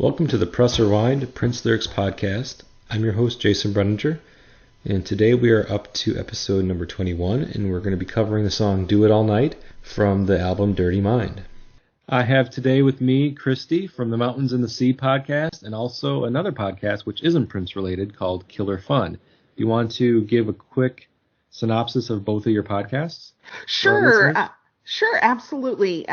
Welcome to the Press Rewind Prince Lyrics podcast. I'm your host, Jason Brenninger, and today we are up to episode number 21, and we're going to be covering the song Do It All Night from the album Dirty Mind. I have today with me Christy from the Mountains and the Sea podcast, and also another podcast which isn't Prince related called Killer Fun. Do you want to give a quick synopsis of both of your podcasts? Sure, absolutely.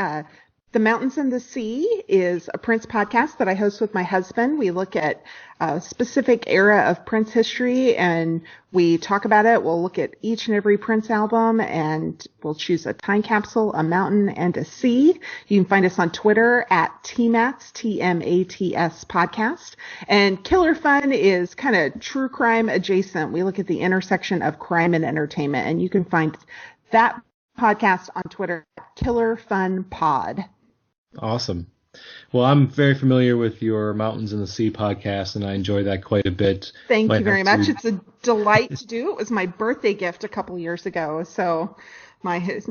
The Mountains and the Sea is a Prince podcast that I host with my husband. We look at a specific era of Prince history and we talk about it. We'll look at each and every Prince album and we'll choose a time capsule, a mountain, and a sea. You can find us on Twitter at TMATS, T-M-A-T-S podcast. And Killer Fun is kind of true crime adjacent. We look at the intersection of crime and entertainment, and you can find that podcast on Twitter at Killer Fun Pod. Awesome. Well, I'm very familiar with your Mountains and the Sea podcast, and I enjoy that quite a bit. Thank you very much. It's a delight to do. It was my birthday gift a couple years ago, so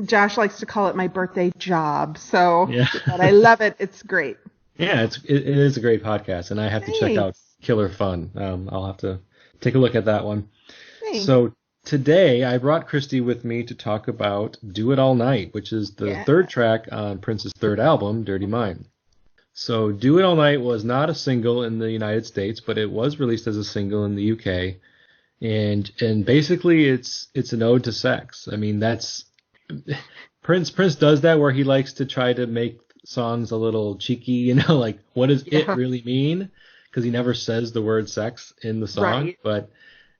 Josh likes to call it my birthday job. So, yeah. But I love it. It's great. Yeah, it is a great podcast, and I have to check out Killer Fun. I'll have to take a look at that one. Thanks. So today, I brought Christy with me to talk about Do It All Night, which is the third track on Prince's third album, Dirty Mind. So Do It All Night was not a single in the United States, but it was released as a single in the UK. And basically it's an ode to sex. I mean, that's Prince does that where he likes to try to make songs a little cheeky, like what does it really mean? Because he never says the word sex in the song, right. But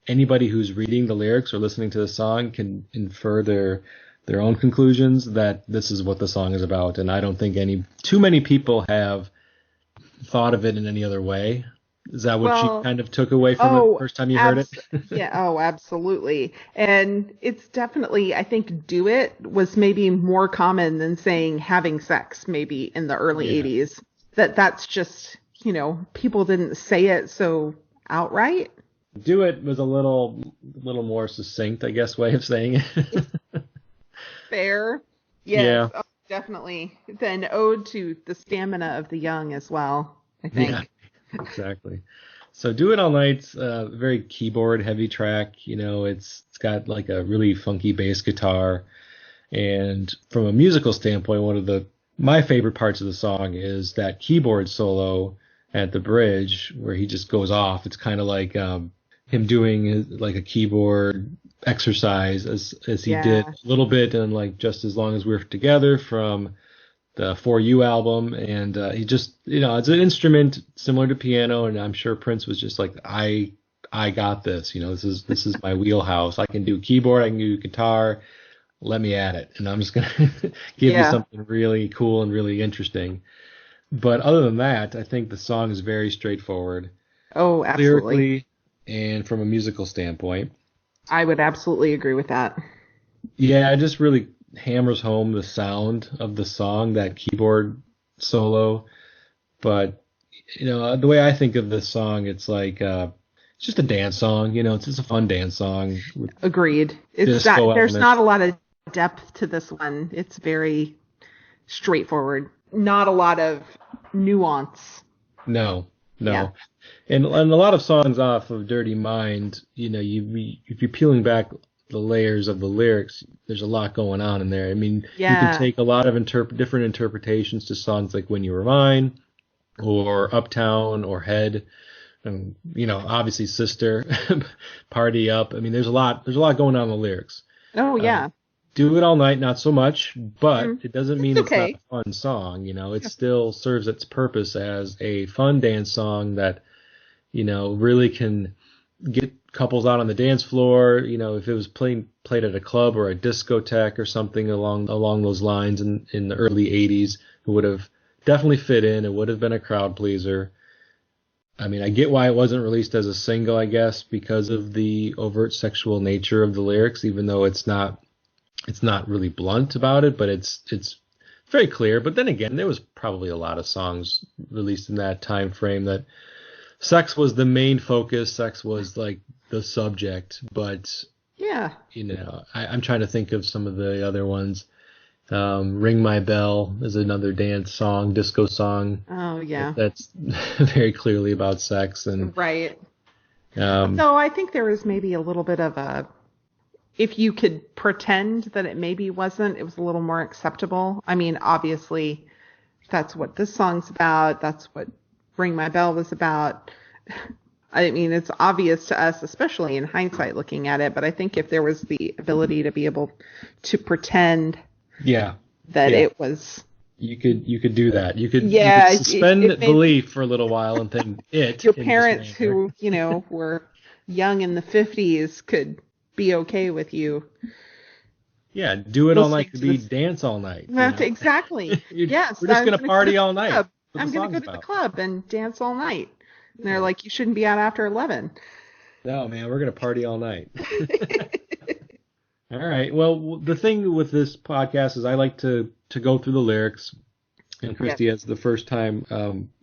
anybody who's reading the lyrics or listening to the song can infer their own conclusions that this is what the song is about. And I don't think too many people have thought of it in any other way. Is that what you kind of took away from it the first time you heard it? Yeah. Oh, absolutely. And it's definitely, I think do it was maybe more common than saying having sex maybe in the early 80s. That's just, people didn't say it so outright. Do it was a little more succinct, I guess, way of saying it. Fair. Yes, yeah. Oh, definitely. It's an ode to the stamina of the young as well, I think. Yeah, exactly. So Do It All Night's a very keyboard heavy track. It's got like a really funky bass guitar. And from a musical standpoint, one of my favorite parts of the song is that keyboard solo at the bridge where he just goes off. It's kind of like him doing like a keyboard exercise as he did a little bit and like Just As Long As We're Together from the For You album. And he just, it's an instrument similar to piano. And I'm sure Prince was just like, I got this, this is my wheelhouse. I can do keyboard. I can do guitar. Let me at it. And I'm just going to give you something really cool and really interesting. But other than that, I think the song is very straightforward. Oh, absolutely. Lyrically and from a musical standpoint. I would absolutely agree with that. Yeah, it just really hammers home the sound of the song, that keyboard solo. But, the way I think of this song, it's like it's just a dance song. It's just a fun dance song. Agreed. There's not a lot of depth to this one. It's very straightforward. Not a lot of nuance. No. Yeah. And a lot of songs off of Dirty Mind, if you're peeling back the layers of the lyrics, there's a lot going on in there. I mean, you can take a lot of different interpretations to songs like When You Were Mine or Uptown or Head. And, obviously Sister, Party Up. I mean, there's a lot going on in the lyrics. Oh, yeah. Do It All Night, not so much, but it doesn't mean it's not a fun song. It still serves its purpose as a fun dance song that, really can get couples out on the dance floor. If it was played at a club or a discotheque or something along those lines in the early 80s, it would have definitely fit in. It would have been a crowd pleaser. I mean, I get why it wasn't released as a single, I guess, because of the overt sexual nature of the lyrics, even though it's not really blunt about it, but it's very clear. But then again, there was probably a lot of songs released in that time frame that sex was the main focus. Sex was like the subject. But I'm trying to think of some of the other ones. Ring My Bell is another dance song, disco song. Oh, yeah. That's very clearly about sex. And Right. um, So I think there was maybe a little bit of a, if you could pretend that it maybe wasn't, it was a little more acceptable. I mean, obviously, that's what this song's about. That's what Ring My Bell was about. I mean, it's obvious to us, especially in hindsight looking at it, but I think if there was the ability to be able to pretend yeah, that it was, you could do that. You could suspend it made belief for a little while and think it. your in this parents manner. who, were young in the 50s could be okay with you. Yeah, do it all Listening night could to be this. dance all night. That's exactly. Yes. We're just I'm gonna party all the night. club. What I'm the going to song's go to the about. club and dance all night. And they're Yeah. like, you shouldn't be out after 11. No, man, we're gonna party all night. All right. Well, the thing with this podcast is I like to go through the lyrics, and Christy has the first time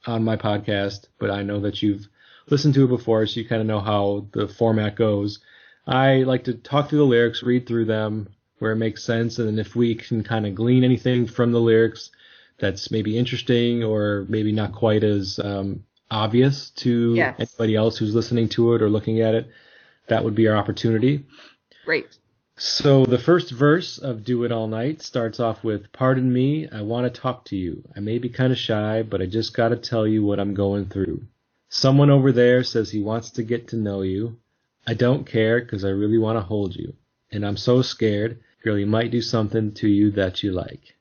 on my podcast, but I know that you've listened to it before, so you kind of know how the format goes. I like to talk through the lyrics, read through them where it makes sense, and then if we can kind of glean anything from the lyrics that's maybe interesting or maybe not quite as obvious to Yes. anybody else who's listening to it or looking at it, that would be our opportunity. Great. So the first verse of Do It All Night starts off with, "Pardon me, I want to talk to you. I may be kind of shy, but I just got to tell you what I'm going through. Someone over there says he wants to get to know you. I don't care because I really want to hold you. And I'm so scared, girl, he might do something to you that you like."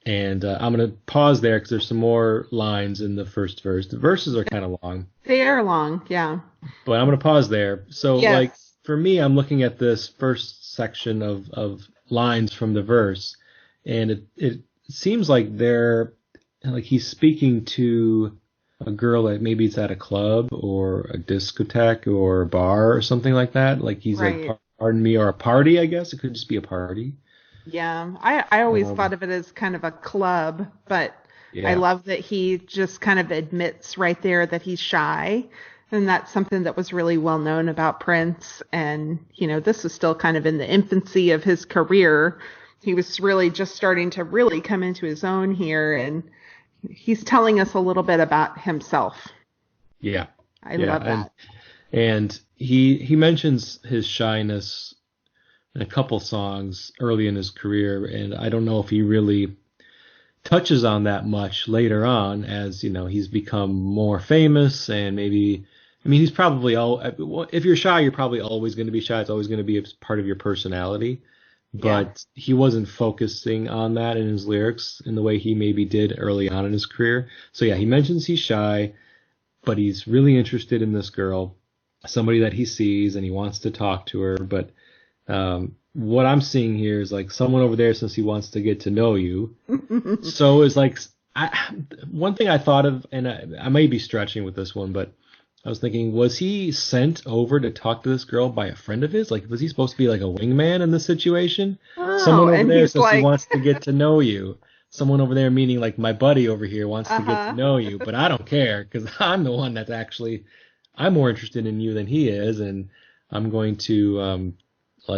And I'm going to pause there because there's some more lines in the first verse. The verses are kind of long, They are long. Yeah. but I'm going to pause there. So, Yes. like, for me, I'm looking at this first section of lines from the verse, and it seems like he's speaking to a girl that maybe it's at a club or a discotheque or a bar or something like that. Like he's Right. like, "Pardon me," or a party, I guess. It could just be a party. Yeah. I always Um, thought of it as kind of a club, but Yeah. I love that he just kind of admits right there that he's shy. And that's something that was really well known about Prince. And, this was still kind of in the infancy of his career. He was really just starting to really come into his own here. And he's telling us a little bit about himself. Yeah. I love that. And he mentions his shyness in a couple songs early in his career, and I don't know if he really touches on that much later on as, he's become more famous and maybe, I mean, he's probably if you're shy, you're probably always going to be shy. It's always going to be a part of your personality. But he wasn't focusing on that in his lyrics in the way he maybe did early on in his career. So yeah, he mentions he's shy, but he's really interested in this girl, somebody that he sees, and he wants to talk to her. But what I'm seeing here is like someone over there says he wants to get to know you. So it's like one thing I thought of, and I may be stretching with this one, but I was thinking, was he sent over to talk to this girl by a friend of his? Like, was he supposed to be like a wingman in this situation? Oh, Someone over and there he's says he like- wants to get to know you. Someone over there, meaning like my buddy over here, wants to get Uh-huh. to know you, but I don't care because I'm the one that's I'm more interested in you than he is, and I'm going to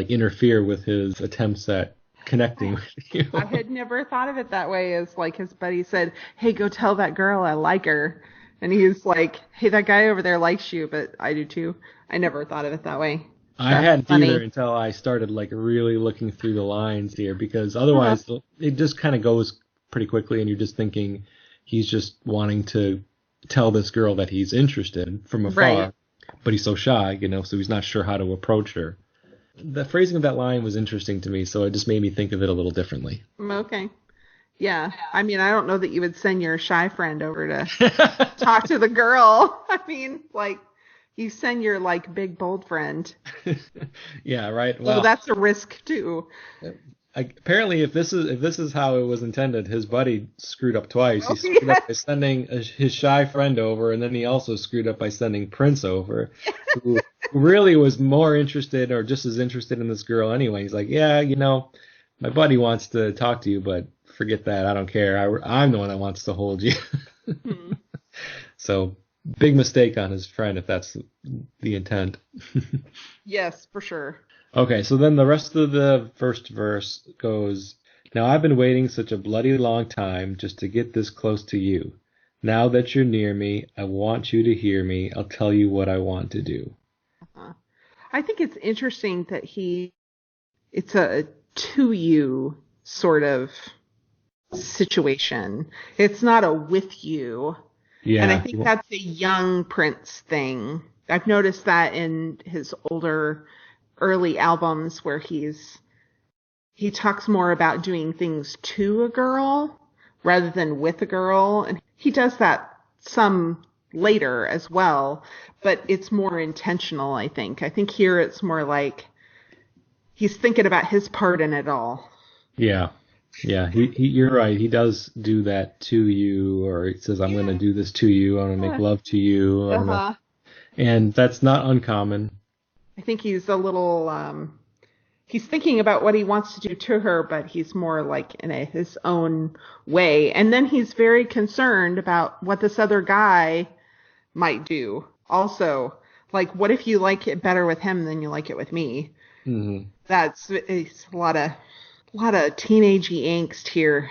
interfere with his attempts at connecting with you. I had never thought of it that way, as like his buddy said, "Hey, go tell that girl I like her." And he's like, "Hey, that guy over there likes you, but I do too." I never thought of it that way. I That's hadn't funny. either until I started like really looking through the lines here, because otherwise it just kind of goes pretty quickly and you're just thinking he's just wanting to tell this girl that he's interested from afar, Right. but he's so shy, so he's not sure how to approach her. The phrasing of that line was interesting to me, so it just made me think of it a little differently. Okay. Yeah. I mean, I don't know that you would send your shy friend over to talk to the girl. I mean, like, you send your like big bold friend. Yeah, right. Well, Well, that's a risk too. apparently, if this is how it was intended, his buddy screwed up twice. He Oh, screwed up by yes. sending his shy friend over, and then he also screwed up by sending Prince over, who really was more interested or just as interested in this girl anyway. He's like, yeah, my buddy wants to talk to you, but forget that. I don't care. I'm the one that wants to hold you. Hmm. So big mistake on his friend if that's the intent. Yes, for sure. Okay, so then the rest of the first verse goes, Now I've been waiting such a bloody long time just to get this close to you. Now that you're near me, I want you to hear me. I'll tell you what I want to do. Uh, I think it's interesting that it's a to you sort of situation. It's not a with you. And I Yeah, think that's a young Prince thing. I've noticed that in his older early albums where he talks more about doing things to a girl rather than with a girl. And he does that some later as well, but it's more intentional, I think. I think here it's more like he's thinking about his part in it all. yeah, yeah. You're right. He does do that to you, or he says, "I'm going to Yeah. do this to you. I'm going to make love to you." Uh-huh. And that's not uncommon. I think he's a little he's thinking about what he wants to do to her, but he's more like in his own way. And then he's very concerned about what this other guy might do. Also, like, what if you like it better with him than you like it with me? Hmm. It's a lot of teenagey angst here.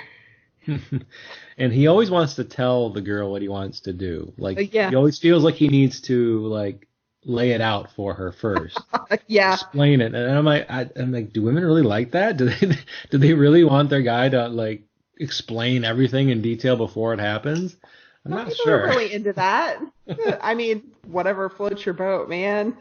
And he always wants to tell the girl what he wants to do. Like Yeah, he always feels like he needs to like lay it out for her first, yeah. explain it. And I'm like, do women really like that? Do they really want their guy to like explain everything in detail before it happens? I'm Some not people are sure. really into that. I mean, whatever floats your boat, man.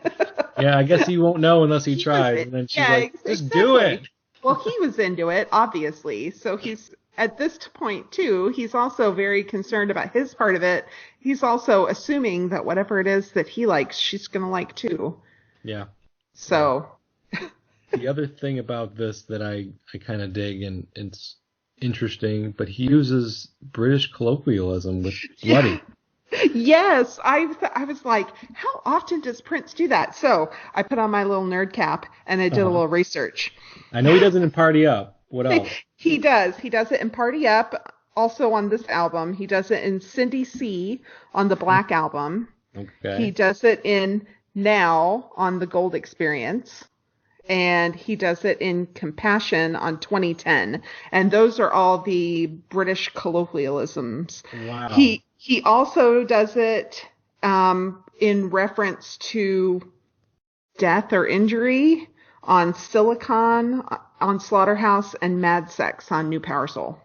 Yeah, I guess he won't know unless he He was tries. it. And then she's Yeah, like, just do exactly. it. Well, he was into it, obviously. So he's at this point too. He's also very concerned about his part of it. He's also assuming that whatever it is that he likes, she's gonna like too. Yeah, yeah. So The other thing about this that I kind of dig and it's interesting, but he uses British colloquialism with bloody. yes, I was like, how often does Prince do that? So I put on my little nerd cap and I did a Uh-huh. little research. I know he doesn't in Party Up. What else? He does. He does it in Party Up, also on this album. He does it in Cindy C on the Black album. He Okay. does it in Now on the Gold Experience. And he does it in Compassion on 2010. And those are all the British colloquialisms. Wow. He also does it in reference to death or injury on Silicon, on Slaughterhouse, and Mad Sex on New Power Soul.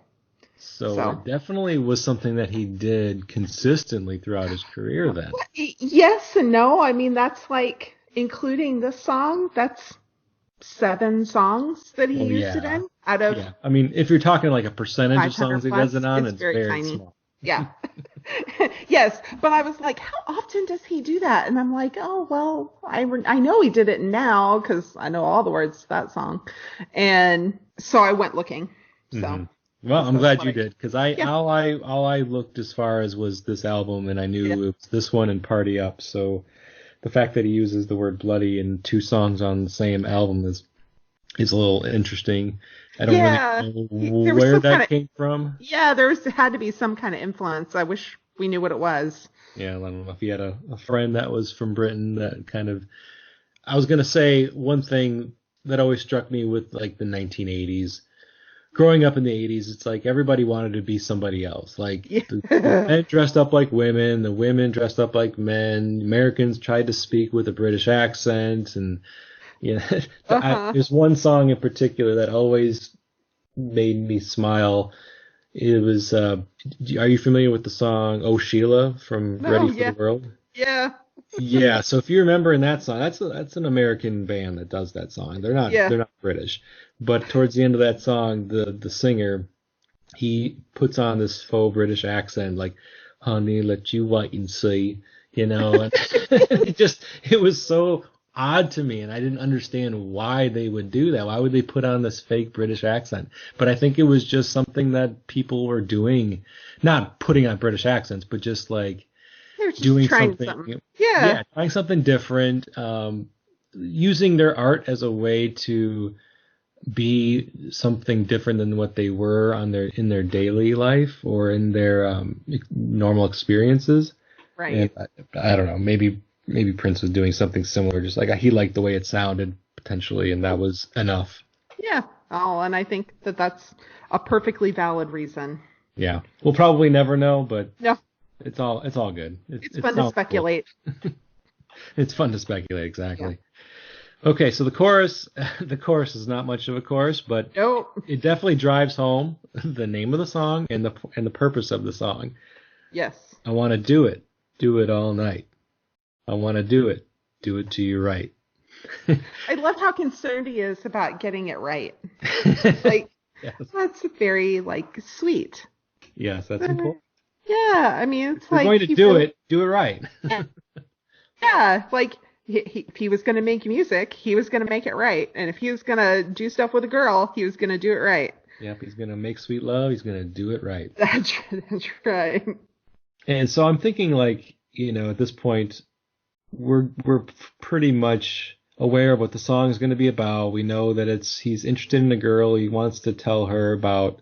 So So, it definitely was something that he did consistently throughout his career then. yes and no. I mean, that's like, including this song, that's 7 songs that he Well, used it yeah. in out of Yeah. I mean, if you're talking like a percentage of 500 songs he does plus. it on, It's it's very very tiny. small. Yeah. Yes, but I was like, how often does he do that? And I'm like, oh, well, I know he did it now because I know all the words to that song. And so I went looking. Hmm. So Well, I'm that's glad what you I, did because yeah, all I looked as far as was this album and I yeah. knew it was this one and Party Up. So the fact that he uses the word bloody in 2 songs on the same album is a little interesting. I don't really Yeah. know There was where some kind that of, came from. yeah, had to be some kind of influence. I wish we knew what it was. Yeah, I don't know if he had a friend that was from Britain that kind of. I was gonna say one thing that always struck me with like the 1980s. Growing up in the 80s, it's like everybody wanted to be somebody else. Like the Yeah. men dressed up like women, the women dressed up like men. Americans tried to speak with a British accent, and yeah, Uh-huh. there's one song in particular that always made me smile. It was, are you familiar with the song "Oh Sheila" from No, Ready for the yeah. World? Yeah. Yeah, so if you remember in that song, that's an American band that does that song. Yeah. They're not British, but towards the end of that song, the singer he puts on this faux British accent, like "Honey, let you wait and see," you know. And it was so odd to me, and I didn't understand why they would do that. Why would they put on this fake British accent? But I think it was just something that people were doing, not putting on British accents, but just like They're just doing trying something. something, Yeah. yeah, trying something different, using their art as a way to be something different than what they were in their daily life or in their normal experiences. And Right. I don't know, maybe Prince was doing something similar, just like he liked the way it sounded potentially, and that was enough. Yeah. Oh, and I think that that's a perfectly valid reason. Yeah. We'll probably never know, but No, it's all good. it's It fun to sounds cool. speculate. It's fun to speculate, Yeah. exactly. Okay, so the chorus, the chorus is not much of a chorus, but Nope. it definitely drives home the name of the song and the purpose of the song. Yes. I want to do it all night. I want to do it to you right. I love how concerned he is about getting it right. Like, Yes, that's very, like, sweet. yes, that's Uh, important. Yeah, I mean, If it's you're like going to he do really, it, do it right. yeah, like if he was going to make music, he was going to make it right. And if he was going to do stuff with a girl, he was going to do it right. Yep, he's gonna make sweet love. He's gonna do it right. That's right. And so I'm thinking, like, at this point, we're pretty much aware of what the song is going to be about. We know that he's interested in a girl. He wants to tell her about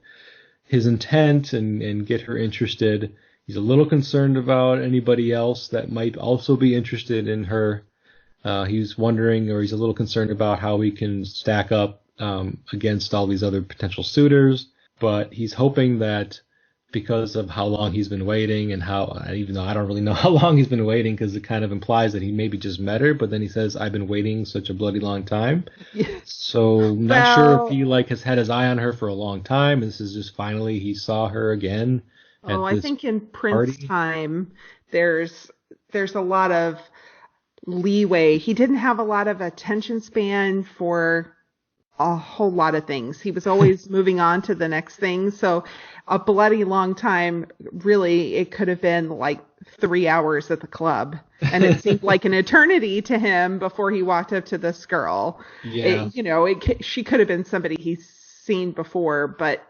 his intent and get her interested. He's a little concerned about anybody else that might also be interested in her. He's wondering, or he's a little concerned about how he can stack up against all these other potential suitors. But he's hoping that because of how long he's been waiting and even though I don't really know how long he's been waiting, because it kind of implies that he maybe just met her, but then he says, I've been waiting such a bloody long time. Yeah. So not sure if Well, he like has had his eye on her for a long time. This is just finally he saw her again oh, at I this think in Prince party. time, there's a lot of leeway. He didn't have a lot of attention span for a whole lot of things. He was always moving on to the next thing. So a bloody long time, really, it could have been like 3 hours at the club. And it seemed like an eternity to him before he walked up to this girl. Yeah. She could have been somebody he's seen before, but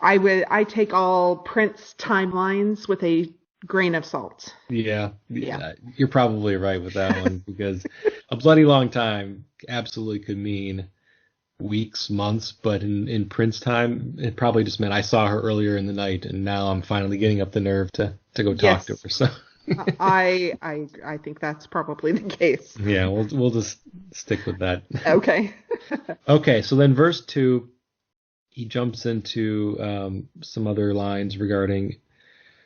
I take all Prince timelines with a grain of salt. Yeah, Yeah. you're probably right with that one because a bloody long time absolutely could mean weeks, months, but in Prince time, it probably just meant I saw her earlier in the night, and now I'm finally getting up the nerve to go talk to Yes. her. So I think that's probably the case. yeah, we'll just stick with that. Okay. Okay, so then verse 2, he jumps into some other lines regarding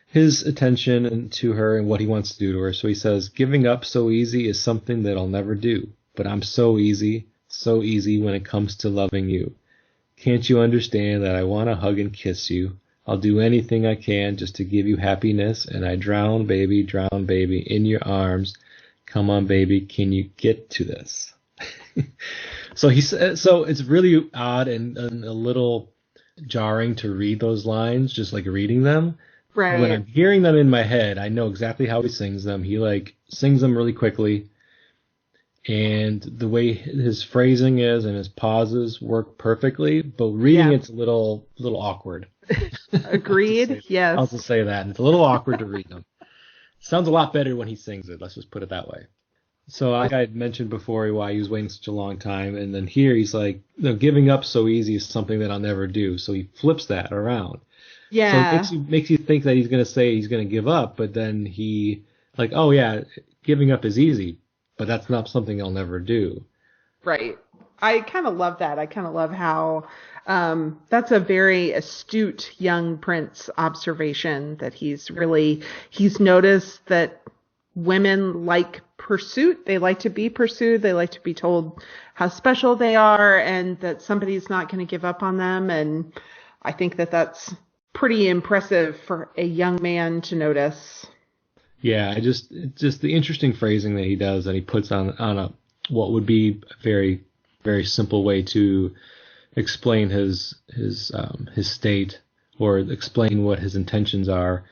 his attention to her and what he wants to do to her. So he says, giving up so easy is something that I'll never do, but I'm so easy when it comes to loving you. Can't you understand that I want to hug and kiss you? I'll do anything I can just to give you happiness, and I drown, baby, in your arms. Come on, baby, can you get to this? So it's really odd and a little jarring to read those lines, just like reading them. When I'm Right. hearing them in my head, I know exactly how he sings them. He like sings them really quickly, and the way his phrasing is and his pauses work perfectly. But reading Yeah. it's a little awkward. Agreed. I'll Yes. just say that it's a little awkward to read them. Sounds a lot better when he sings it. Let's just put it that way. So like I had mentioned before, why he was waiting such a long time, and then here he's like, giving up so easy is something that I'll never do. So he flips that around. So it Yeah. makes you think that he's going to say he's going to give up, but then he like, oh yeah, giving up is easy, but that's not something I'll never do. Right. I kind of love that. I kind of love how that's a very astute young Prince observation that he's noticed that women like pursuit. They like to be pursued. They like to be told how special they are and that somebody's not going to give up on them. And I think that that's pretty impressive for a young man to notice. Yeah, just the interesting phrasing that he does that he puts on a what would be a very very simple way to explain his state or explain what his intentions are.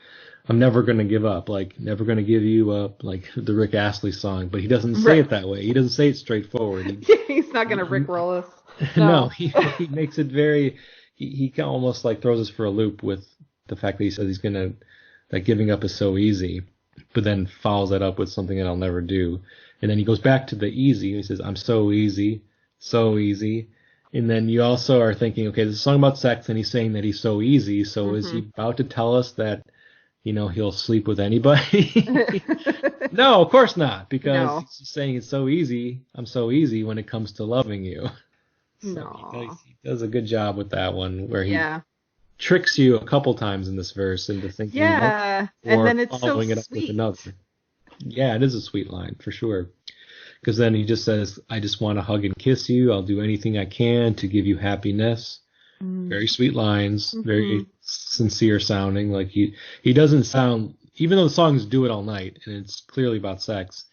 I'm never going to give up, like never going to give you up, like the Rick Astley song. But he doesn't say Right. it that way. He doesn't say it straightforward. He's not going to rickroll us. No, No. he makes it very. He almost like throws us for a loop with the fact that he says he's gonna that giving up is so easy, but then follows that up with something that I'll never do, and then he goes back to the easy. He says I'm so easy, and then you also are thinking, okay, this is a song about sex, and he's saying that he's so easy. So is he Hmm. about to tell us that he'll sleep with anybody? No, of course not, because No. he's just saying it's so easy. I'm so easy when it comes to loving you. So No. he does a good job with that one, where he Yeah. tricks you a couple times in this verse into thinking one Yeah. And or then it's so following it up with sweet. another. Yeah, it is a sweet line for sure. Because then he just says, I just want to hug and kiss you. I'll do anything I can to give you happiness. Very sweet lines, Mm-hmm. very sincere sounding. Like he doesn't sound, even though the songs Do It All Night and it's clearly about sex,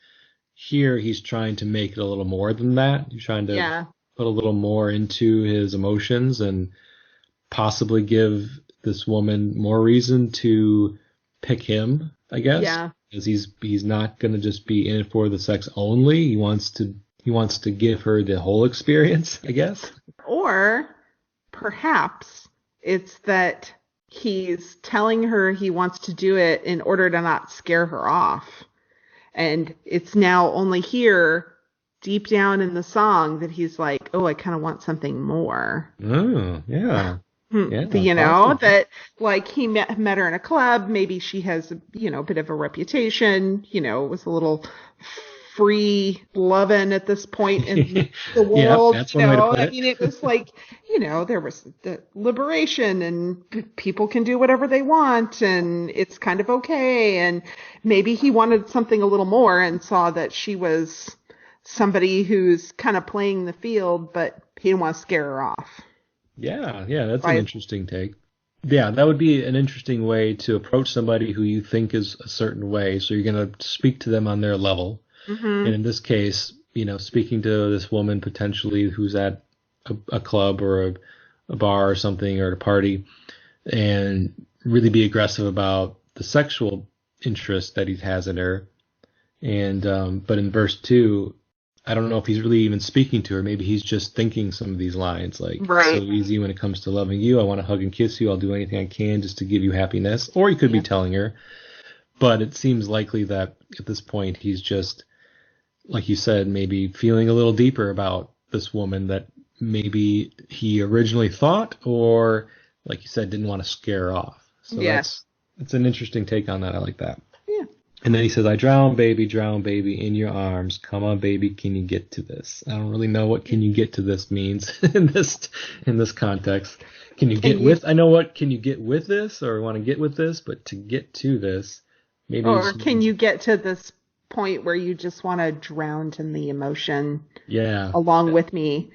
here he's trying to make it a little more than that. He's trying to Yeah. put a little more into his emotions and possibly give this woman more reason to pick him, I guess, Yeah. because he's not going to just be in it for the sex only. He wants to give her the whole experience, I guess. Or perhaps it's that he's telling her he wants to do it in order to not scare her off. And it's now only here, deep down in the song, that he's like, oh, I kind of want something more. Oh, yeah. Yeah, You know, possibly. that like he met her in a club. Maybe she has, a bit of a reputation, was a little free loving at this point in the Yeah, world. that's one way to put I it. mean, it was like, there was the liberation and people can do whatever they want and it's kind of okay. And maybe he wanted something a little more and saw that she was somebody who's kind of playing the field, but he didn't want to scare her off. Yeah, that's an Right. interesting take. Yeah, that would be an interesting way to approach somebody who you think is a certain way. So you're going to speak to them on their level. And Mm-hmm. in this case, speaking to this woman potentially who's at a club or a bar or something or at a party and really be aggressive about the sexual interest that he has in her. And but in verse 2, I don't know if he's really even speaking to her. Maybe he's just thinking some of these lines like, so Right. easy when it comes to loving you. I want to hug and kiss you. I'll do anything I can just to give you happiness. Or he could be Yeah. telling her. But it seems likely that at this point he's just, like you said, maybe feeling a little deeper about this woman that maybe he originally thought, or like you said, didn't want to scare her off. So Yes. that's an interesting take on that. I like that. Yeah. And then he says, I drown, baby, in your arms. Come on, baby, can you get to this? I don't really know what can you get to this means in this context. Can you Can get you, with? I know what can you get with this or want to get with this, but to get to this, maybe or it's, can you get to this point where you just want to drown in the emotion yeah. along with me?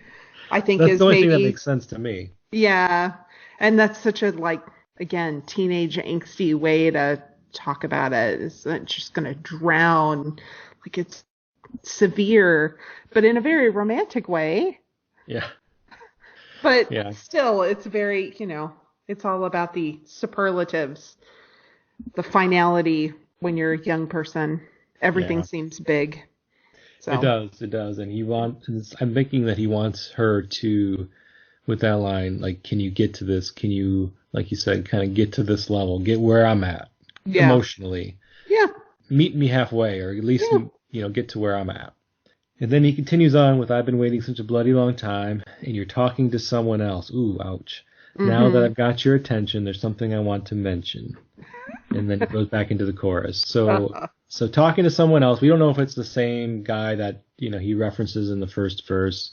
I think That's the is only thing that maybe, makes sense to me. yeah. And that's such a, like, again, teenage angsty way to talk about it. Is that just going to drown. Like it's severe, but in a very romantic way. Yeah, But yeah, still, it's very, it's all about the superlatives, the finality when you're a young person. Everything yeah. seems big. It So, does, it does. And I'm thinking that he wants her to, with that line, like, can you get to this? Can you, like you said, kind of get to this level, get where I'm at yeah. emotionally, Yeah. meet me halfway, or at least, Yeah. get to where I'm at. And then he continues on with, I've been waiting such a bloody long time, and you're talking to someone else. Ooh, ouch. Now that Mm-hmm. I've got your attention, there's something I want to mention. And then it goes back into the chorus. So talking to someone else, we don't know if it's the same guy that, he references in the first verse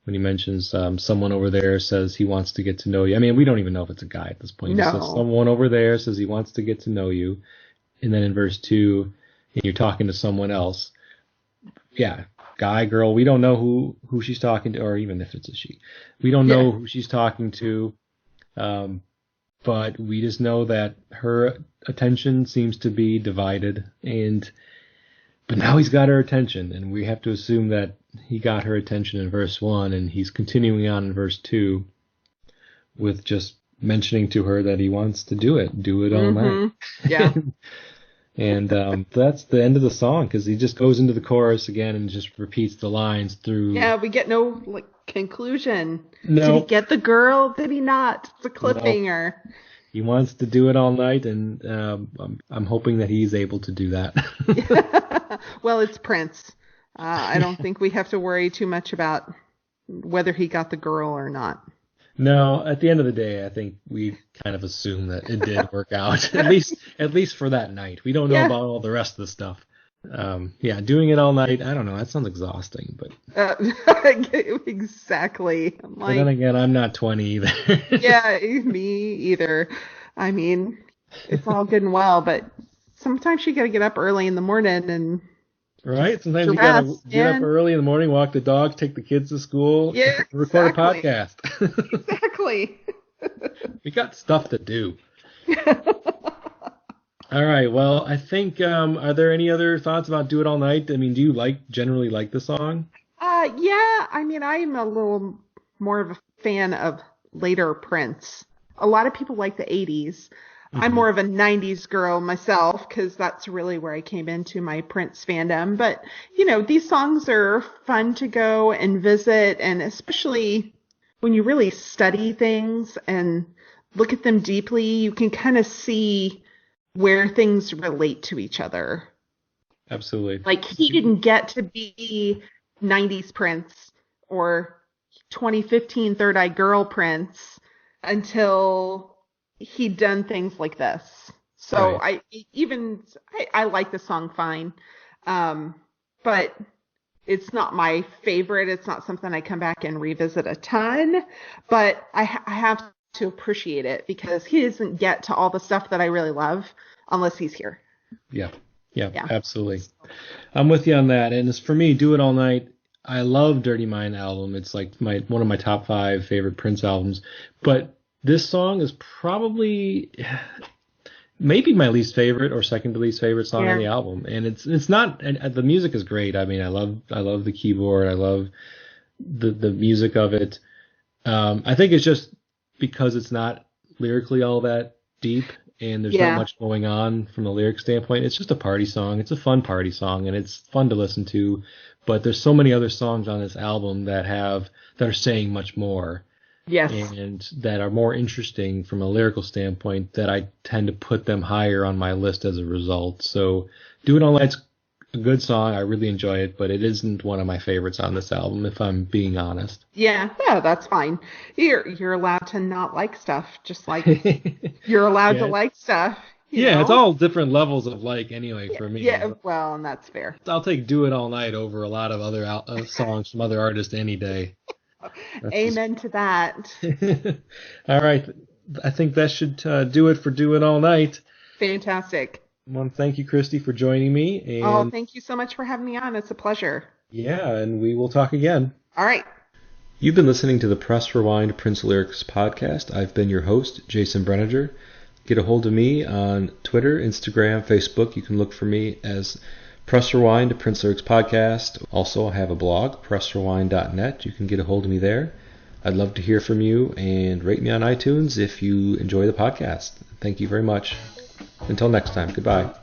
when he mentions someone over there says he wants to get to know you. I mean, we don't even know if it's a guy at this point. He just says No. someone over there says he wants to get to know you. And then in verse 2, you're talking to someone else. Yeah, guy, girl, we don't know who she's talking to, or even if it's a she. We don't Yeah. know who she's talking to, um, but we just know that her attention seems to be divided, but now he's got her attention, and we have to assume that he got her attention in verse 1, and he's continuing on in verse 2 with just mentioning to her that he wants to do it all night. Mm-hmm. Yeah. And that's the end of the song because he just goes into the chorus again and just repeats the lines through. Yeah, we get no like conclusion. Did he No, get the girl? Did he not? It's a no, cliffhanger. he wants to do it all night, and I'm hoping that he's able to do that. Well, it's Prince. I don't think we have to worry too much about whether he got the girl or not. No, at the end of the day, I think we kind of assume that it did work out, at least for that night. We don't know Yeah. about all the rest of the stuff. Yeah, doing it all night. I don't know. That sounds exhausting, but Uh, exactly. I'm but then like, again, I'm not 20 either. yeah, me either. I mean, it's all good and well, but sometimes you got to get up early in the morning and just Right? Sometimes you gotta dress get up in. early in the morning, walk the dog, take the kids to school, Yeah, record a exactly. podcast. Exactly. We got stuff to do. All right. Well, I think are there any other thoughts about Do It All Night? I mean, do you generally like the song? Yeah, I mean, I'm a little more of a fan of later Prince. A lot of people like the 80s. I'm Hmm. more of a 90s girl myself because that's really where I came into my Prince fandom. But, these songs are fun to go and visit, and especially when you really study things and look at them deeply, you can kind of see where things relate to each other. Absolutely. Like he didn't get to be 90s Prince or 2015 Third Eye Girl Prince until he'd done things like this. So Right. I like the song fine. Um, but it's not my favorite. It's not something I come back and revisit a ton, but I have to appreciate it because he doesn't get to all the stuff that I really love unless he's here. Yeah. Yeah, Yeah. absolutely. I'm with you on that. And as for me, Do It All Night, I love Dirty Mind album. It's like my one of my top five favorite Prince albums. But this song is probably maybe my least favorite or second to least favorite song on Yeah. the album. And it's not and the music is great. I mean, I love the keyboard. I love the music of it. I think it's just because it's not lyrically all that deep and there's not Yeah. much going on from a lyric standpoint. It's just a party song. It's a fun party song and it's fun to listen to. But there's so many other songs on this album that are saying much more Yes. and that are more interesting from a lyrical standpoint that I tend to put them higher on my list as a result. So Do It All Night's a good song. I really enjoy it, but it isn't one of my favorites on this album, if I'm being honest. Yeah, no, that's fine. You're allowed to not like stuff, just like you're allowed to Yeah, like stuff, you yeah, it's know? all different levels of like anyway Yeah, for me. yeah, well, and that's fair. I'll take Do It All Night over a lot of other songs from other artists any day. That's just Amen to that. all right. I think that should do it for Do It All Night. Fantastic. I want to thank you, Christy, for joining me. Oh, And thank you so much for having me on. It's a pleasure. yeah, and we will talk again. All right. You've been listening to the Press Rewind Prince Lyrics podcast. I've been your host, Jason Brenninger. Get a hold of me on Twitter, Instagram, Facebook. You can look for me as Press Rewind Prince Lyrics podcast. Also, I have a blog, pressrewind.net. You can get a hold of me there. I'd love to hear from you and rate me on iTunes if you enjoy the podcast. Thank you very much. Until next time, goodbye.